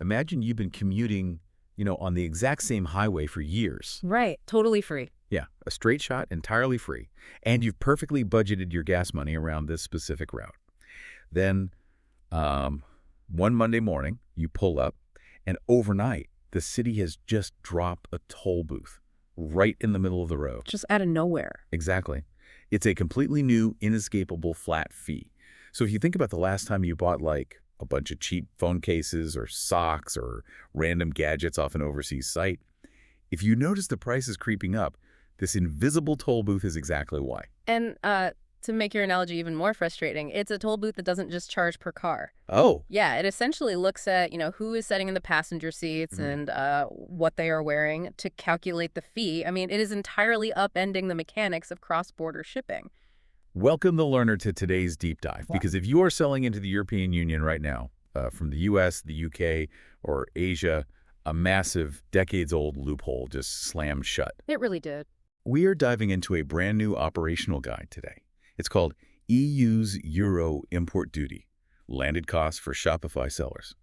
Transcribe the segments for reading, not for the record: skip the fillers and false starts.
imagine you've been commuting, on the exact same highway for years. Right. Totally free. Yeah, a straight shot, entirely free. And you've perfectly budgeted your gas money around this specific route. Then, one Monday morning, you pull up, and overnight, the city has just dropped a toll booth right in the middle of the road. Just out of nowhere. Exactly. It's a completely new, inescapable flat fee. So if you think about the last time you bought, like, a bunch of cheap phone cases or socks or random gadgets off an overseas site, if you notice the prices creeping up, this invisible toll booth is exactly why. And to make your analogy even more frustrating, it's a toll booth that doesn't just charge per car. Oh. Yeah, it essentially looks at, who is sitting in the passenger seats and what they are wearing to calculate the fee. I mean, it is entirely upending the mechanics of cross-border shipping. Welcome the learner to today's deep dive, because if you are selling into the European Union right now, from the US, the UK, or Asia, a massive, decades-old loophole just slammed shut. It really did. We are diving into a brand new operational guide today. It's called EU's Euro Import Duty, Landed Costs for Shopify Sellers.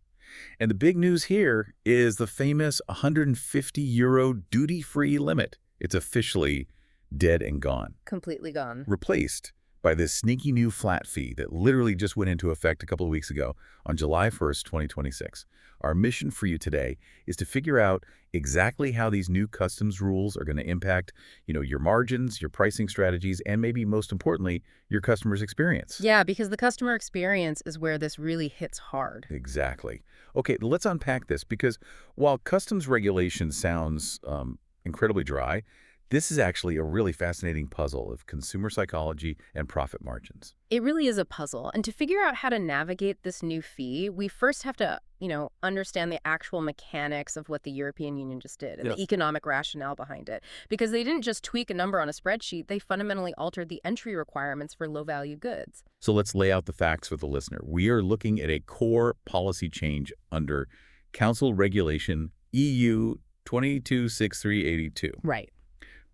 And the big news here is the famous 150 euro duty-free limit. It's officially dead and gone. Completely gone. Replaced by this sneaky new flat fee that literally just went into effect a couple of weeks ago on July 1st, 2026. Our mission for you today is to figure out exactly how these new customs rules are going to impact, your margins, your pricing strategies, and maybe most importantly, your customer's experience. Yeah, because the customer experience is where this really hits hard. Exactly. Okay, let's unpack this, because while customs regulation sounds incredibly dry, this is actually a really fascinating puzzle of consumer psychology and profit margins. It really is a puzzle. And to figure out how to navigate this new fee, we first have to, understand the actual mechanics of what the European Union just did and the economic rationale behind it. Because they didn't just tweak a number on a spreadsheet, they fundamentally altered the entry requirements for low-value goods. So let's lay out the facts for the listener. We are looking at a core policy change under Council Regulation EU 226382. Right.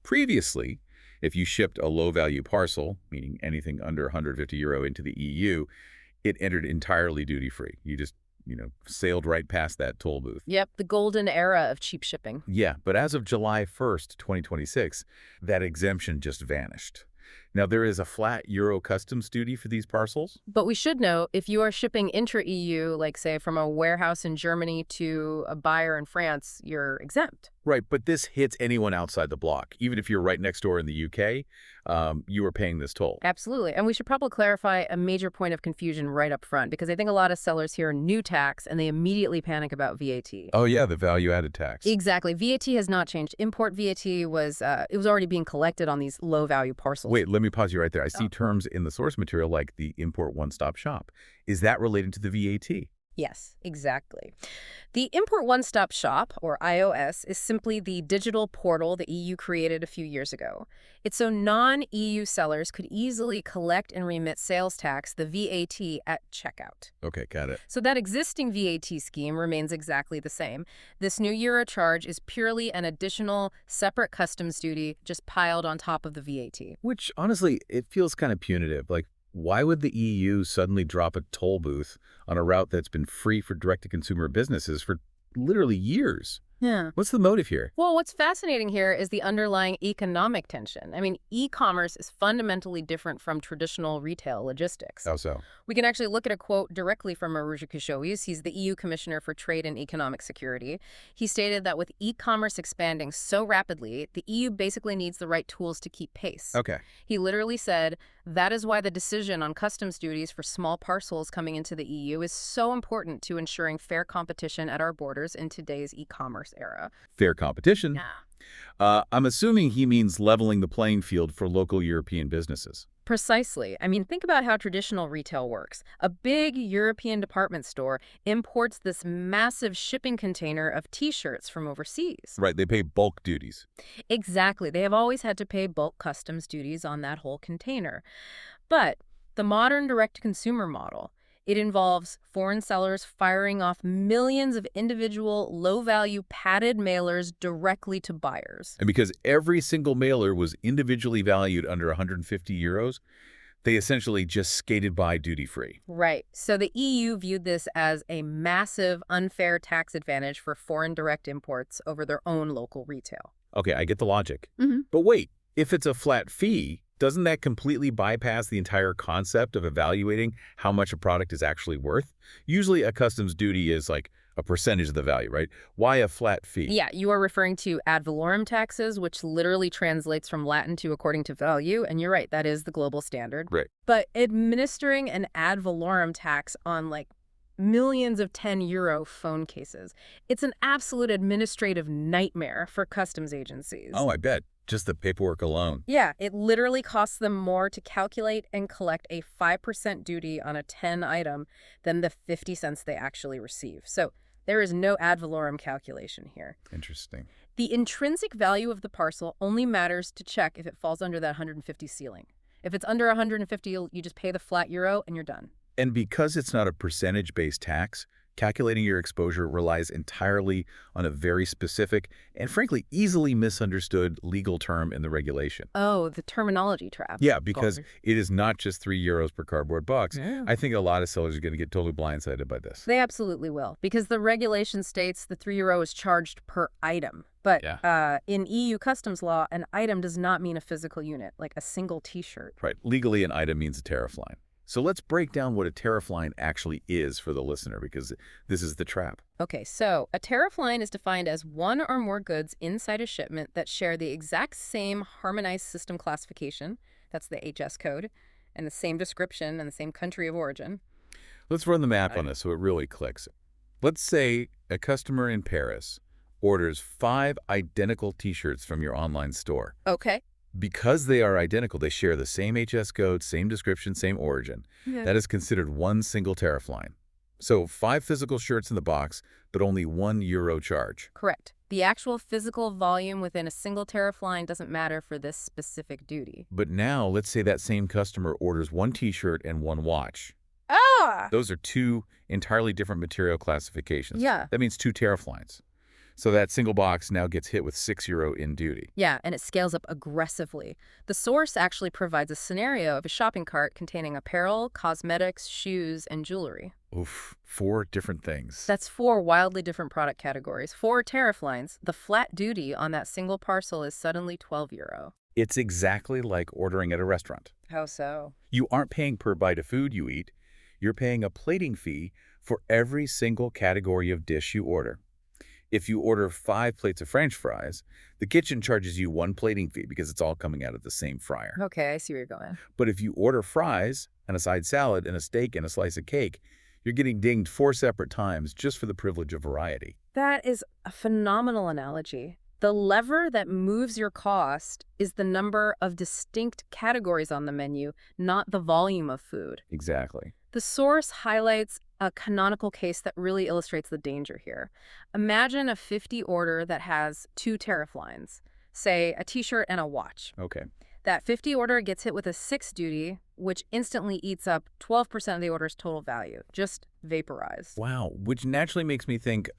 Previously, if you shipped a low-value parcel, meaning anything under 150 euro into the EU, it entered entirely duty-free. You just, sailed right past that toll booth. Yep, the golden era of cheap shipping. Yeah, but as of July 1st, 2026, that exemption just vanished. Now, there is a flat euro customs duty for these parcels. But we should note, if you are shipping intra-EU, like, say, from a warehouse in Germany to a buyer in France, you're exempt. Right, but this hits anyone outside the block. Even if you're right next door in the UK, you are paying this toll. Absolutely. And we should probably clarify a major point of confusion right up front, because I think a lot of sellers hear new tax and they immediately panic about VAT. Oh, yeah, the value-added tax. Exactly. VAT has not changed. Import VAT was it was already being collected on these low-value parcels. Wait, let me pause you right there. I see terms in the source material like the import one-stop shop. Is that related to the VAT? Yes, exactly. The Import One-Stop Shop, or IOS, is simply the digital portal the EU created a few years ago. It's so non-EU sellers could easily collect and remit sales tax, the VAT, at checkout. Okay, got it. So that existing VAT scheme remains exactly the same. This new euro charge is purely an additional separate customs duty just piled on top of the VAT. Which, honestly, it feels kind of punitive. Like, why would the EU suddenly drop a toll booth on a route that's been free for direct-to-consumer businesses for literally years? Yeah. What's the motive here? Well, what's fascinating here is the underlying economic tension. I mean, e-commerce is fundamentally different from traditional retail logistics. How so? We can actually look at a quote directly from Maruja Kushois. He's the EU Commissioner for Trade and Economic Security. He stated that with e-commerce expanding so rapidly, the EU basically needs the right tools to keep pace. Okay. He literally said, that is why the decision on customs duties for small parcels coming into the EU is so important to ensuring fair competition at our borders in today's e-commerce era. Fair competition? Yeah. I'm assuming he means leveling the playing field for local European businesses. Precisely. I mean, think about how traditional retail works. A big European department store imports this massive shipping container of T-shirts from overseas. Right, they pay bulk duties. Exactly. They have always had to pay bulk customs duties on that whole container. But the modern direct-to-consumer model, it involves foreign sellers firing off millions of individual, low-value padded mailers directly to buyers. And because every single mailer was individually valued under 150 euros, They essentially just skated by duty-free. Right. So the EU viewed this as a massive unfair tax advantage for foreign direct imports over their own local retail. Okay, I get the logic. Hmm. But wait, if it's a flat fee, doesn't that completely bypass the entire concept of evaluating how much a product is actually worth? Usually a customs duty is like a percentage of the value, right? Why a flat fee? Yeah, you are referring to ad valorem taxes, which literally translates from Latin to according to value. And you're right, that is the global standard. Right. But administering an ad valorem tax on like millions of €10 phone cases, it's an absolute administrative nightmare for customs agencies. Oh, I bet. Just the paperwork alone. Yeah, it literally costs them more to calculate and collect a 5% duty on a 10 item than the 50 cents they actually receive. So there is no ad valorem calculation here. Interesting. The intrinsic value of the parcel only matters to check if it falls under that 150 ceiling. If it's under 150, you just pay the flat euro and you're done. And because it's not a percentage-based tax, calculating your exposure relies entirely on a very specific and frankly easily misunderstood legal term in the regulation. Oh, the terminology trap. Yeah, because it is not just €3 per cardboard box. Yeah. I think a lot of sellers are going to get totally blindsided by this. They absolutely will, because the regulation states the €3 is charged per item. But in EU customs law, an item does not mean a physical unit, like a single T-shirt. Right. Legally, an item means a tariff line. So let's break down what a tariff line actually is for the listener, because this is the trap. Okay, so a tariff line is defined as one or more goods inside a shipment that share the exact same harmonized system classification, that's the HS code, and the same description and the same country of origin. Let's run the math on this so it really clicks. Let's say a customer in Paris orders 5 identical T-shirts from your online store. Okay. Because they are identical, they share the same HS code, same description, same origin. Yeah. That is considered one single tariff line. So 5 physical shirts in the box, but only €1 charge. Correct. The actual physical volume within a single tariff line doesn't matter for this specific duty. But now, let's say that same customer orders 1 T-shirt and 1 watch. Ah! Those are 2 entirely different material classifications. Yeah. That means 2 tariff lines. So that single box now gets hit with €6 in duty. Yeah, and it scales up aggressively. The source actually provides a scenario of a shopping cart containing apparel, cosmetics, shoes, and jewelry. Oof, 4 different things. That's 4 wildly different product categories. 4 tariff lines. The flat duty on that single parcel is suddenly €12. It's exactly like ordering at a restaurant. How so? You aren't paying per bite of food you eat. You're paying a plating fee for every single category of dish you order. If you order 5 plates of French fries, the kitchen charges you 1 plating fee because it's all coming out of the same fryer. Okay, I see where you're going. But if you order fries and a side salad and a steak and a slice of cake, you're getting dinged 4 separate times just for the privilege of variety. That is a phenomenal analogy. The lever that moves your cost is the number of distinct categories on the menu, not the volume of food. Exactly. The source highlights a canonical case that really illustrates the danger here. Imagine a 50 order that has 2 tariff lines, say a T-shirt and a watch. Okay. That 50 order gets hit with a 6 duty, which instantly eats up 12% of the order's total value, just vaporized. Wow, which naturally makes me think,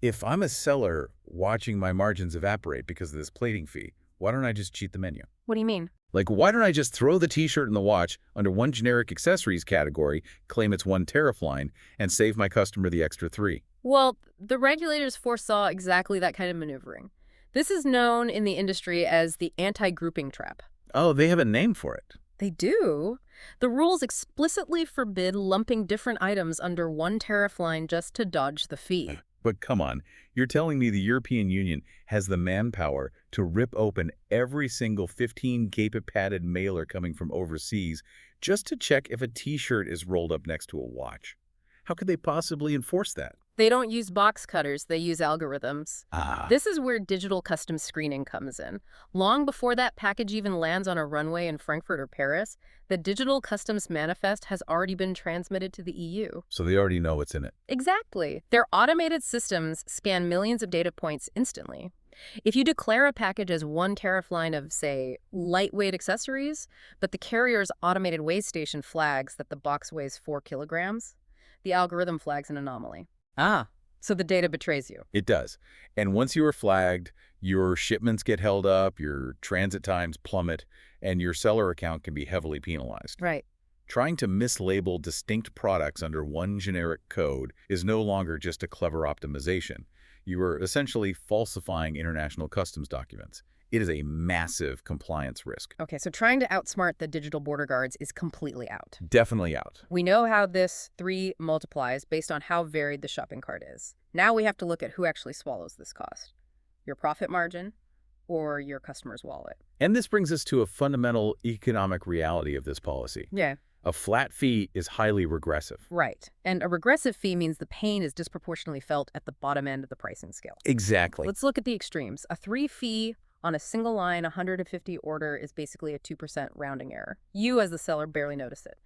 if I'm a seller watching my margins evaporate because of this plating fee, why don't I just cheat the menu? What do you mean? Like, why don't I just throw the T-shirt and the watch under one generic accessories category, claim it's one tariff line, and save my customer the extra 3? Well, the regulators foresaw exactly that kind of maneuvering. This is known in the industry as the anti-grouping trap. Oh, they have a name for it. They do. The rules explicitly forbid lumping different items under one tariff line just to dodge the fee. But come on, you're telling me the European Union has the manpower to rip open every single 15-gigabit-padded mailer coming from overseas just to check if a T-shirt is rolled up next to a watch? How could they possibly enforce that? They don't use box cutters, they use algorithms. Ah. This is where digital customs screening comes in. Long before that package even lands on a runway in Frankfurt or Paris, the digital customs manifest has already been transmitted to the EU. So they already know what's in it. Exactly. Their automated systems scan millions of data points instantly. If you declare a package as one tariff line of, say, lightweight accessories, but the carrier's automated weigh station flags that the box weighs 4 kilograms, the algorithm flags an anomaly. Ah, so the data betrays you. It does. And once you are flagged, your shipments get held up, your transit times plummet, and your seller account can be heavily penalized. Right. Trying to mislabel distinct products under one generic code is no longer just a clever optimization. You are essentially falsifying international customs documents. It is a massive compliance risk. Okay, so trying to outsmart the digital border guards is completely out. Definitely out. We know how this 3 multiplies based on how varied the shopping cart is. Now we have to look at who actually swallows this cost. Your profit margin or your customer's wallet. And this brings us to a fundamental economic reality of this policy. Yeah. A flat fee is highly regressive. Right. And a regressive fee means the pain is disproportionately felt at the bottom end of the pricing scale. Exactly. Let's look at the extremes. A 3 fee on a single line 150 order is basically a 2% rounding error. You as the seller barely notice it.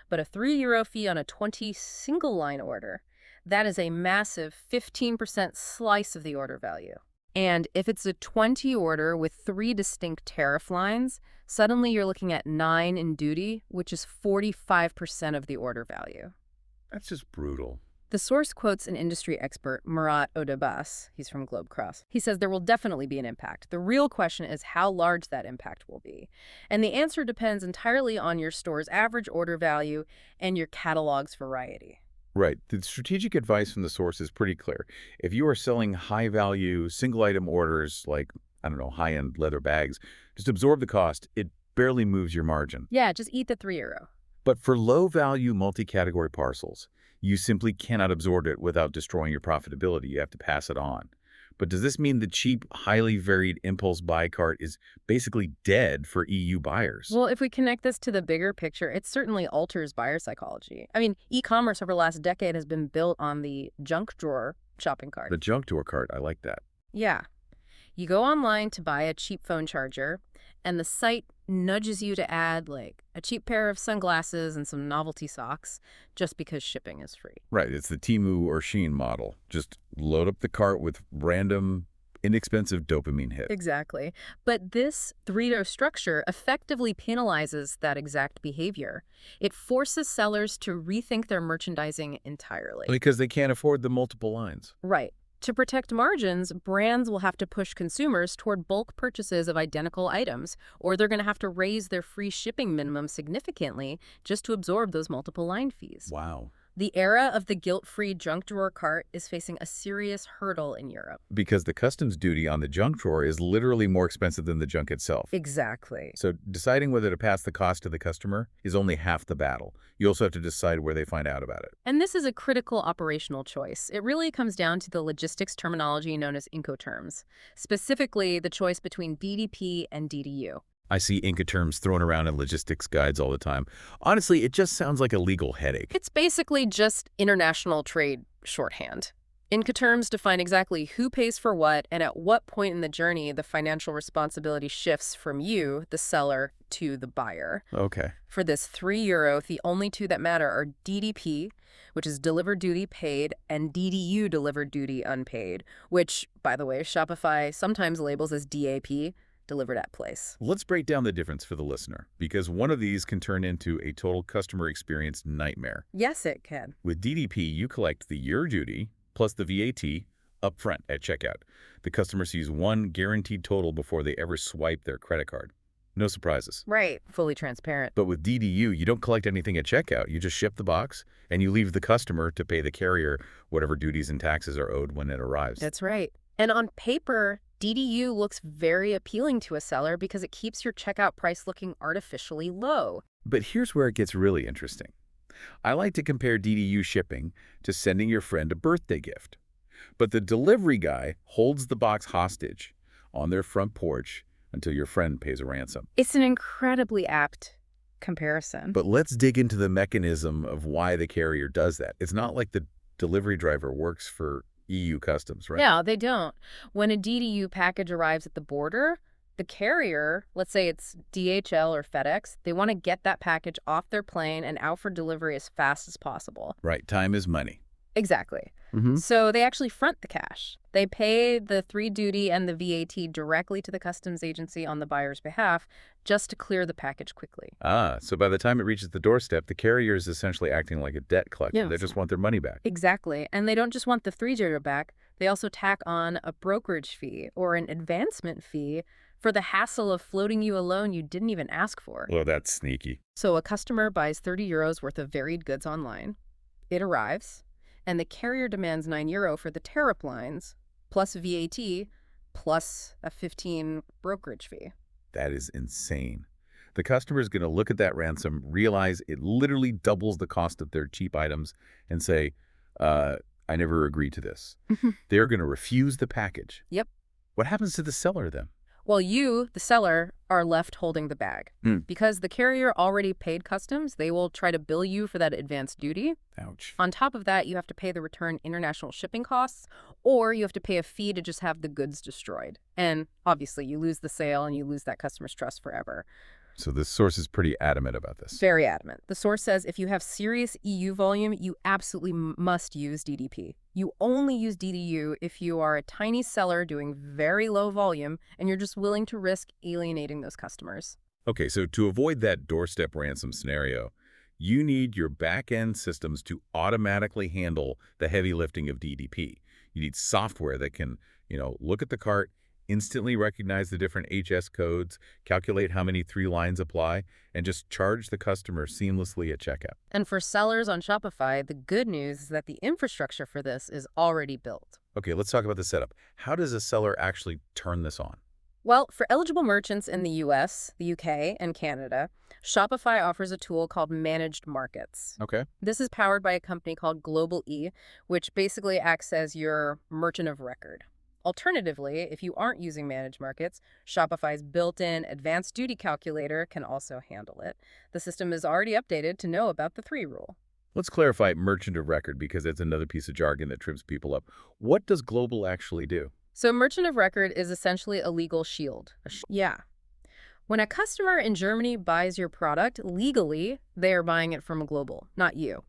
But a €3 fee on a 20 single line order, that is a massive 15% slice of the order value. And if it's a 20 order with 3 distinct tariff lines, suddenly you're looking at 9 in duty, which is 45% of the order value. That's just brutal. The source quotes an industry expert, Murat Odebas. He's from Globecross. He says there will definitely be an impact. The real question is how large that impact will be. And the answer depends entirely on your store's average order value and your catalog's variety. Right. The strategic advice from the source is pretty clear. If you are selling high-value, single-item orders like, I don't know, high-end leather bags, just absorb the cost. It barely moves your margin. Yeah, just eat the €3. But for low-value, multi-category parcels, you simply cannot absorb it without destroying your profitability. You have to pass it on. But does this mean the cheap, highly varied impulse buy cart is basically dead for EU buyers? Well, if we connect this to the bigger picture, it certainly alters buyer psychology. I mean, e-commerce over the last decade has been built on the junk drawer shopping cart. The junk drawer cart, I like that. Yeah. You go online to buy a cheap phone charger, and the site nudges you to add, like, a cheap pair of sunglasses and some novelty socks just because shipping is free. Right. It's the Temu or Shein model. Just load up the cart with random, inexpensive dopamine hit. Exactly. But this 3-row structure effectively penalizes that exact behavior. It forces sellers to rethink their merchandising entirely. Because they can't afford the multiple lines. Right. To protect margins, brands will have to push consumers toward bulk purchases of identical items, or they're going to have to raise their free shipping minimum significantly just to absorb those multiple line fees. Wow. The era of the guilt-free junk drawer cart is facing a serious hurdle in Europe. Because the customs duty on the junk drawer is literally more expensive than the junk itself. Exactly. So deciding whether to pass the cost to the customer is only half the battle. You also have to decide where they find out about it. And this is a critical operational choice. It really comes down to the logistics terminology known as Incoterms, specifically the choice between DDP and DDU. I see Incoterms thrown around in logistics guides all the time. Honestly, it just sounds like a legal headache. It's basically just international trade shorthand. Incoterms define exactly who pays for what and at what point in the journey the financial responsibility shifts from you, the seller, to the buyer. Okay. For this €3, the only two that matter are DDP, which is delivered duty paid, and DDU, delivered duty unpaid, which, by the way, Shopify sometimes labels as DAP, delivered at place. Let's break down the difference for the listener, because one of these can turn into a total customer experience nightmare. Yes, it can. With DDP, you collect the year duty plus the VAT upfront at checkout. The customer sees one guaranteed total before they ever swipe their credit card. No surprises. Right. Fully transparent. But with DDU, you don't collect anything at checkout. You just ship the box, and you leave the customer to pay the carrier whatever duties and taxes are owed when it arrives. That's right. And on paper, DDU looks very appealing to a seller because it keeps your checkout price looking artificially low. But here's where it gets really interesting. I like to compare DDU shipping to sending your friend a birthday gift. But the delivery guy holds the box hostage on their front porch until your friend pays a ransom. It's an incredibly apt comparison. But let's dig into the mechanism of why the carrier does that. It's not like the delivery driver works for EU customs, right? Yeah, they don't. When a DDU package arrives at the border, the carrier, let's say it's DHL or FedEx, they want to get that package off their plane and out for delivery as fast as possible. Right. Time is money. Exactly. Mm-hmm. So they actually front the cash. They pay the 3 duty and the VAT directly to the customs agency on the buyer's behalf just to clear the package quickly. So by the time it reaches the doorstep, the carrier is essentially acting like a debt collector. Yes. They just want their money back. Exactly. And they don't just want the 3 back. They also tack on a brokerage fee or an advancement fee for the hassle of floating you a loan you didn't even ask for. Well, that's sneaky. So a customer buys €30 worth of varied goods online. It arrives, and the carrier demands €9 for the tariff lines, plus VAT, plus a 15 brokerage fee. That is insane. The customer is going to look at that ransom, realize it literally doubles the cost of their cheap items, and say, I never agreed to this. They're going to refuse the package. Yep. What happens to the seller then? Well, you, the seller, are left holding the bag. Because the carrier already paid customs, they will try to bill you for that advanced duty. Ouch. On top of that, you have to pay the return international shipping costs, or you have to pay a fee to just have the goods destroyed. And obviously, you lose the sale and you lose that customer's trust forever. So this source is pretty adamant about this. Very adamant. The source says if you have serious EU volume, you absolutely must use DDP. You only use DDU if you are a tiny seller doing very low volume and you're just willing to risk alienating those customers. Okay, so to avoid that doorstep ransom scenario, you need your back-end systems to automatically handle the heavy lifting of DDP. You need software that can, look at the cart, instantly recognize the different HS codes, calculate how many 3 lines apply, and just charge the customer seamlessly at checkout. And for sellers on Shopify, the good news is that the infrastructure for this is already built. Okay, let's talk about the setup. How does a seller actually turn this on? Well, for eligible merchants in the US, the UK, and Canada, Shopify offers a tool called Managed Markets. Okay. This is powered by a company called Global E, which basically acts as your merchant of record. Alternatively, if you aren't using Managed Markets, Shopify's built-in advanced duty calculator can also handle it. The system is already updated to know about the 3 rule. Let's clarify merchant of record because it's another piece of jargon that trips people up. What does Global actually do? So merchant of record is essentially a legal shield. Yeah. When a customer in Germany buys your product, legally, they are buying it from Global, not you.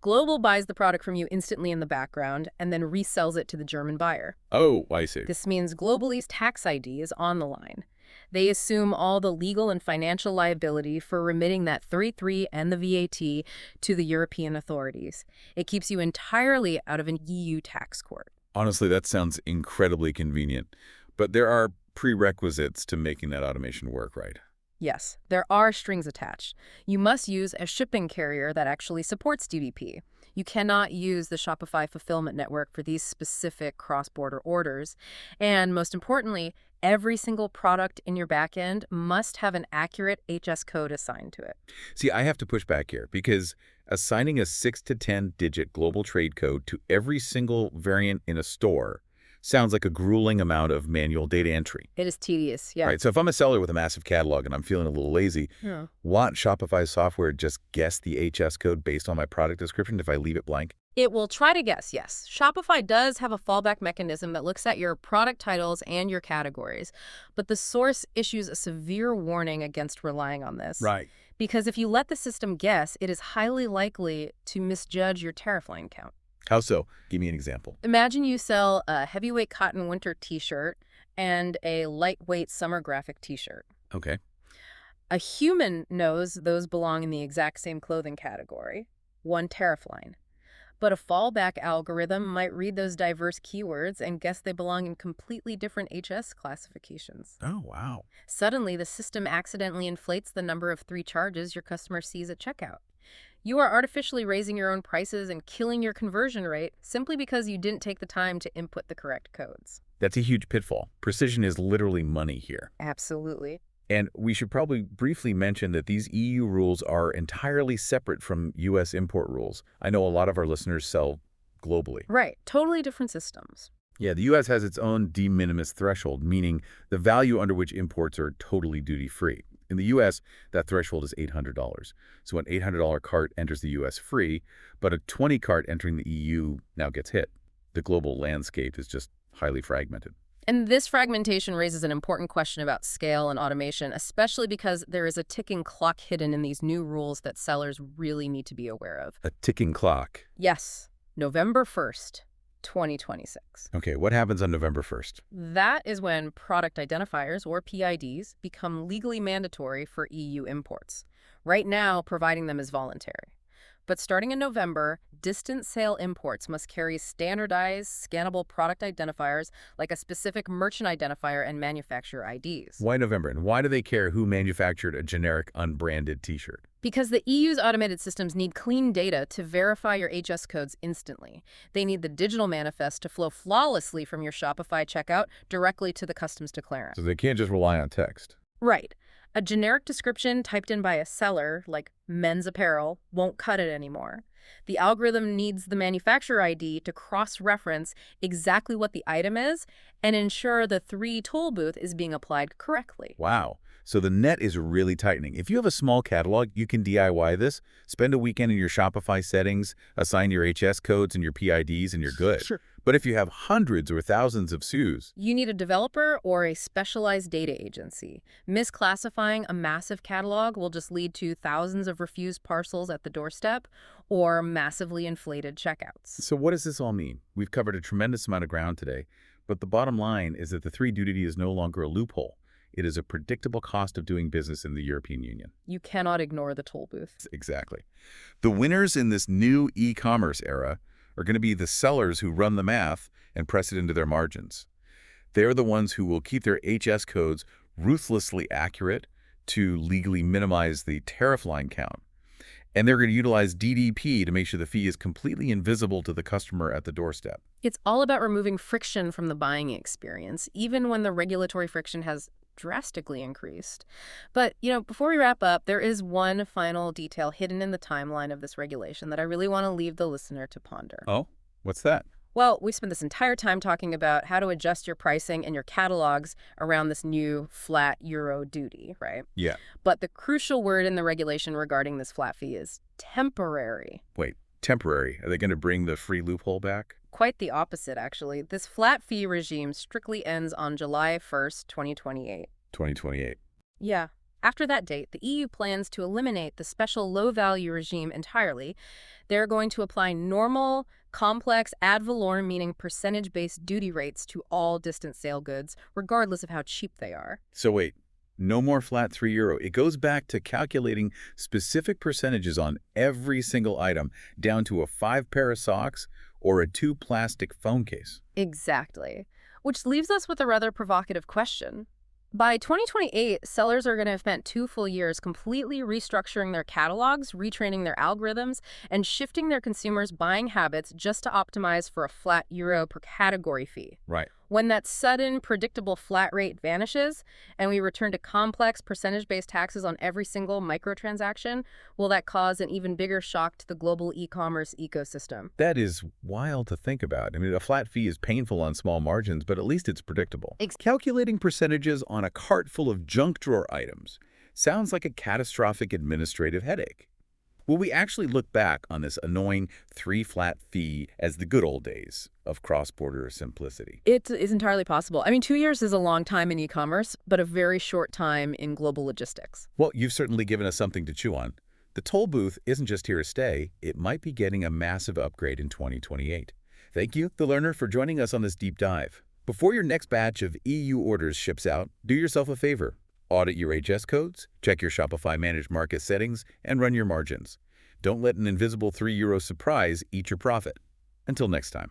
Global buys the product from you instantly in the background and then resells it to the German buyer. Oh, I see. This means Global's tax ID is on the line. They assume all the legal and financial liability for remitting that 33 and the VAT to the European authorities. It keeps you entirely out of an EU tax court. Honestly, that sounds incredibly convenient. But there are prerequisites to making that automation work, right? Yes, there are strings attached. You must use a shipping carrier that actually supports DDP. You cannot use the Shopify fulfillment network for these specific cross-border orders. And most importantly, every single product in your backend must have an accurate HS code assigned to it. See, I have to push back here because assigning a 6 to 10-digit global trade code to every single variant in a store sounds like a grueling amount of manual data entry. It is tedious, yeah. Right, so if I'm a seller with a massive catalog and I'm feeling a little lazy, won't Shopify software just guess the HS code based on my product description if I leave it blank? It will try to guess, yes. Shopify does have a fallback mechanism that looks at your product titles and your categories, but the source issues a severe warning against relying on this. Right. Because if you let the system guess, it is highly likely to misjudge your tariff line count. How so? Give me an example. Imagine you sell a heavyweight cotton winter t-shirt and a lightweight summer graphic t-shirt. Okay. A human knows those belong in the exact same clothing category, one tariff line. But a fallback algorithm might read those diverse keywords and guess they belong in completely different HS classifications. Oh, wow. Suddenly, the system accidentally inflates the number of 3 charges your customer sees at checkout. You are artificially raising your own prices and killing your conversion rate simply because you didn't take the time to input the correct codes. That's a huge pitfall. Precision is literally money here. Absolutely. And we should probably briefly mention that these EU rules are entirely separate from US import rules. I know a lot of our listeners sell globally. Right. Totally different systems. Yeah, the US has its own de minimis threshold, meaning the value under which imports are totally duty-free. In the U.S., that threshold is $800. So an $800 cart enters the U.S. free, but a 20 cart entering the EU now gets hit. The global landscape is just highly fragmented. And this fragmentation raises an important question about scale and automation, especially because there is a ticking clock hidden in these new rules that sellers really need to be aware of. A ticking clock. Yes, November 1st. 2026. Okay, what happens on November 1st? That is when product identifiers, or PIDs, become legally mandatory for EU imports. Right now, providing them is voluntary. But starting in November, distant sale imports must carry standardized, scannable product identifiers like a specific merchant identifier and manufacturer IDs. Why November? And why do they care who manufactured a generic unbranded T-shirt? Because the EU's automated systems need clean data to verify your HS codes instantly. They need the digital manifest to flow flawlessly from your Shopify checkout directly to the customs declarant. So they can't just rely on text. Right. A generic description typed in by a seller, like men's apparel, won't cut it anymore. The algorithm needs the manufacturer ID to cross-reference exactly what the item is and ensure the 3 toll booth is being applied correctly. Wow. So the net is really tightening. If you have a small catalog, you can DIY this. Spend a weekend in your Shopify settings, assign your HS codes and your PIDs, and you're good. Sure. But if you have hundreds or thousands of SKUs, You need a developer or a specialized data agency. Misclassifying a massive catalog will just lead to thousands of refused parcels at the doorstep or massively inflated checkouts. so what does this all mean? We've covered a tremendous amount of ground today, but the bottom line is that the 3 duty is no longer a loophole. It is a predictable cost of doing business in the European Union. You cannot ignore the toll booth. Exactly. The winners in this new e-commerce era are going to be the sellers who run the math and press it into their margins. They're the ones who will keep their HS codes ruthlessly accurate to legally minimize the tariff line count. And they're going to utilize DDP to make sure the fee is completely invisible to the customer at the doorstep. It's all about removing friction from the buying experience, even when the regulatory friction has drastically increased. But, before we wrap up, there is one final detail hidden in the timeline of this regulation that I really want to leave the listener to ponder. Oh, what's that? Well, we spent this entire time talking about how to adjust your pricing and your catalogs around this new flat euro duty, right? Yeah. But the crucial word in the regulation regarding this flat fee is temporary. Wait, temporary. Are they going to bring the free loophole back? Quite the opposite, actually. This flat fee regime strictly ends on July 1st, 2028. 2028. Yeah. After that date, the EU plans to eliminate the special low-value regime entirely. They're going to apply normal, complex, ad valorem, meaning percentage-based duty rates to all distant sale goods, regardless of how cheap they are. So wait, no more flat €3. It goes back to calculating specific percentages on every single item, down to a 5 pair of socks or a 2 plastic phone case. Exactly. Which leaves us with a rather provocative question. By 2028, sellers are going to have spent 2 full years completely restructuring their catalogs, retraining their algorithms, and shifting their consumers' buying habits just to optimize for a flat euro per category fee. Right. When that sudden, predictable flat rate vanishes and we return to complex percentage-based taxes on every single microtransaction, will that cause an even bigger shock to the global e-commerce ecosystem? That is wild to think about. I mean, a flat fee is painful on small margins, but at least it's predictable. Calculating percentages on a cart full of junk drawer items sounds like a catastrophic administrative headache. Will we actually look back on this annoying 3 flat fee as the good old days of cross-border simplicity? It is entirely possible. I mean, 2 years is a long time in e-commerce, but a very short time in global logistics. Well, you've certainly given us something to chew on. The toll booth isn't just here to stay. It might be getting a massive upgrade in 2028. Thank you, The Learner, for joining us on this deep dive. Before your next batch of EU orders ships out, do yourself a favor. Audit your HS codes, check your Shopify Managed Market settings, and run your margins. Don't let an invisible €3 surprise eat your profit. Until next time.